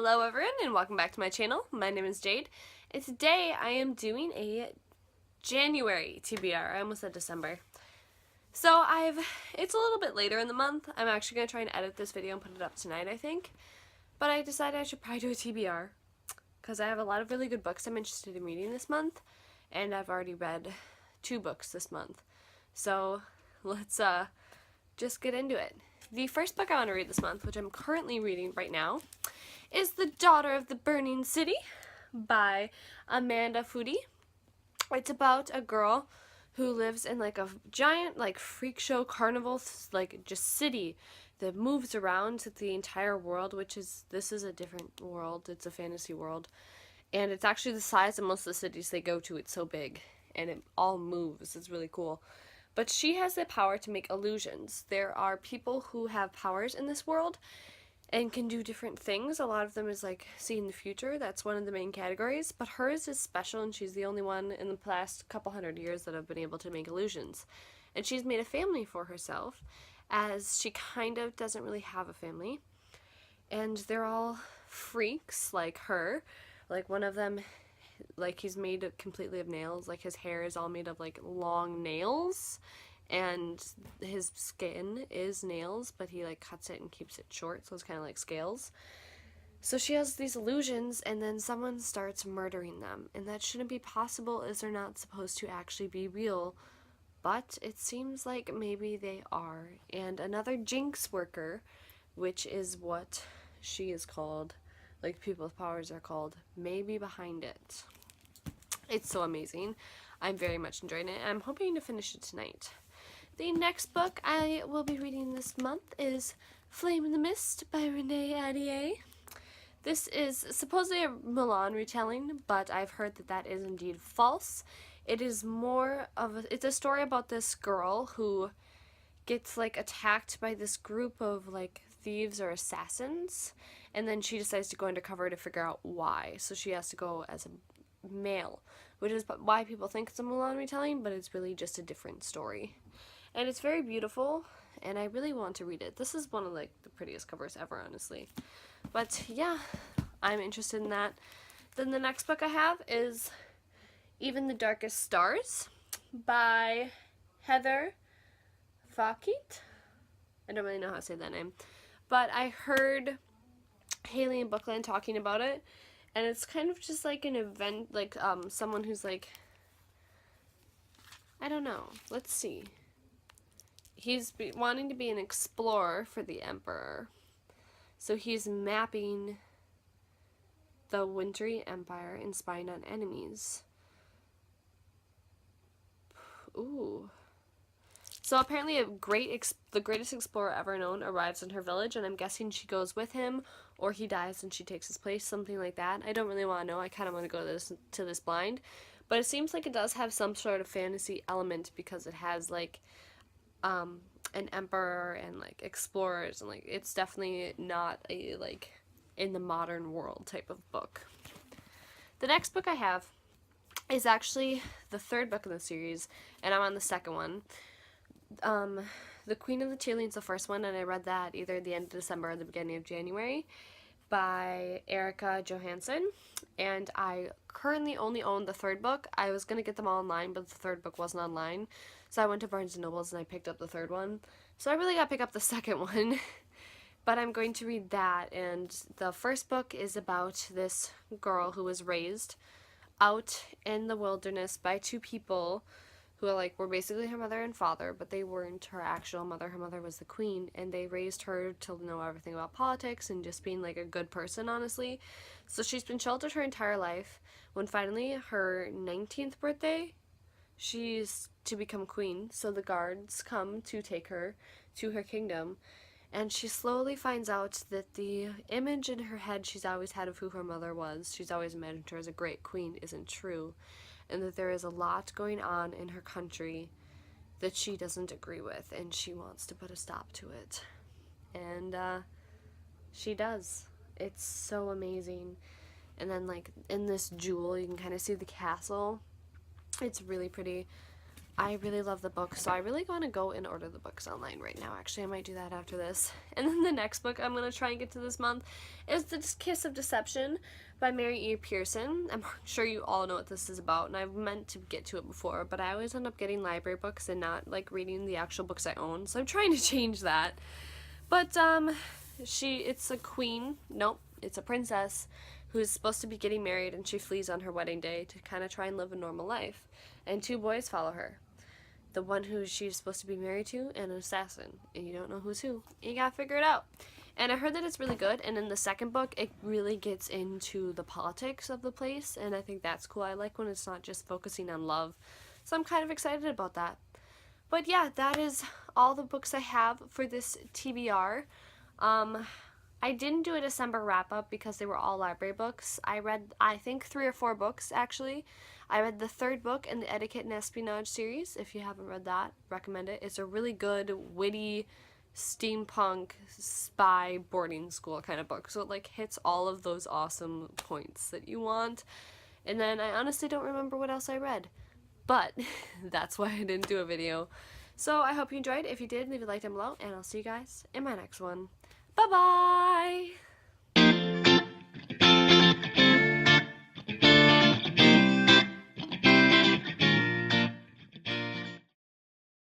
Hello everyone and welcome back to my channel. My name is Jade and today I am doing a January TBR. I almost said December. So it's a little bit later in the month. I'm actually going to try and edit this video and put it up tonight, I think. But I decided I should probably do a TBR because I have a lot of really good books I'm interested in reading this month, and I've already read 2 books this month. So let's just get into it. The first book I want to read this month, which I'm currently reading right now, is The Daughter of the Burning City by Amanda Foody. It's about a girl who lives in like a giant like freak show carnival like just city that moves around the entire world, this is a different world. It's a fantasy world. And it's actually the size of most of the cities they go to. It's so big and it all moves. It's really cool. But she has the power to make illusions. There are people who have powers in this world and can do different things. A lot of them is like seeing the future. That's one of the main categories. But hers is special, and she's the only one in the past couple hundred years that have been able to make illusions. And she's made a family for herself, as she kind of doesn't really have a family. And they're all freaks like her. Like one of them, like he's made completely of nails. Like his hair is all made of like long nails, and his skin is nails, but he like cuts it and keeps it short, so it's kind of like scales. So she has these illusions, and then someone starts murdering them, and that shouldn't be possible as they're not supposed to actually be real, but it seems like maybe they are. And another Jinx worker, which is what she is called, like people with powers are called, may be behind it. It's so amazing. I'm very much enjoying it, and I'm hoping to finish it tonight. The next book I will be reading this month is Flame in the Mist by Renee Ahdieh. This is supposedly a Milan retelling, but I've heard that that is indeed false. It is it's a story about this girl who gets like attacked by this group of like thieves or assassins, and then she decides to go undercover to figure out why. So she has to go as a male, which is why people think it's a Mulan retelling, but it's really just a different story. And it's very beautiful, and I really want to read it. This is one of like the prettiest covers ever, honestly. But yeah, I'm interested in that. Then the next book I have is Even the Darkest Stars by Heather Fakit. I don't really know how to say that name, but I heard Haley and Bookland talking about it, and it's kind of just like an event, like someone who's like, I don't know, let's see. He's wanting to be an explorer for the Emperor, so he's mapping the Wintry Empire and spying on enemies. Ooh. So apparently the greatest explorer ever known arrives in her village, and I'm guessing she goes with him, or he dies and she takes his place, something like that. I don't really want to know. I kind of want to go to this blind. But it seems like it does have some sort of fantasy element, because it has like an emperor and like explorers, and like it's definitely not a like in the modern world type of book. The next book I have is actually the 3rd book in the series, and I'm on the 2nd one. The Queen of the Tearling's the first one, and I read that either at the end of December or the beginning of January by Erica Johansson, and I currently only own the 3rd book. I was going to get them all online, but the 3rd book wasn't online, so I went to Barnes & Noble's and I picked up the 3rd one. So I really got to pick up the 2nd one, but I'm going to read that. And the 1st book is about this girl who was raised out in the wilderness by 2 people who were basically her mother and father, but they weren't her actual mother. Her mother was the queen, and they raised her to know everything about politics and just being like a good person, honestly. So she's been sheltered her entire life. When finally her 19th birthday, she's to become queen, so the guards come to take her to her kingdom, and she slowly finds out that the image in her head she's always had of who her mother was, she's always imagined her as a great queen, isn't true. And that there is a lot going on in her country that she doesn't agree with, and she wants to put a stop to it. And she does. It's so amazing. And then like in this jewel you can kind of see the castle. It's really pretty. I really love the book, so I really want to go and order the books online right now. Actually, I might do that after this. And then the next book I'm going to try and get to this month is The Kiss of Deception by Mary E. Pearson. I'm sure you all know what this is about, and I've meant to get to it before, but I always end up getting library books and not, like, reading the actual books I own, so I'm trying to change that. But, it's a queen, nope, it's a princess, who's supposed to be getting married, and she flees on her wedding day to kind of try and live a normal life. And two boys follow her. The one who she's supposed to be married to, and an assassin. And you don't know who's who. You gotta figure it out. And I heard that it's really good, and in the second book, it really gets into the politics of the place, and I think that's cool. I like when it's not just focusing on love. So I'm kind of excited about that. But yeah, that is all the books I have for this TBR. I didn't do a December wrap-up because they were all library books. I read, I think, 3 or 4 books, actually. I read the 3rd book in the Etiquette and Espionage series. If you haven't read that, recommend it. It's a really good, witty, steampunk, spy boarding school kind of book. So it, like, hits all of those awesome points that you want. And then I honestly don't remember what else I read. But that's why I didn't do a video. So I hope you enjoyed. If you did, leave a like down below, and I'll see you guys in my next one. Bye-bye!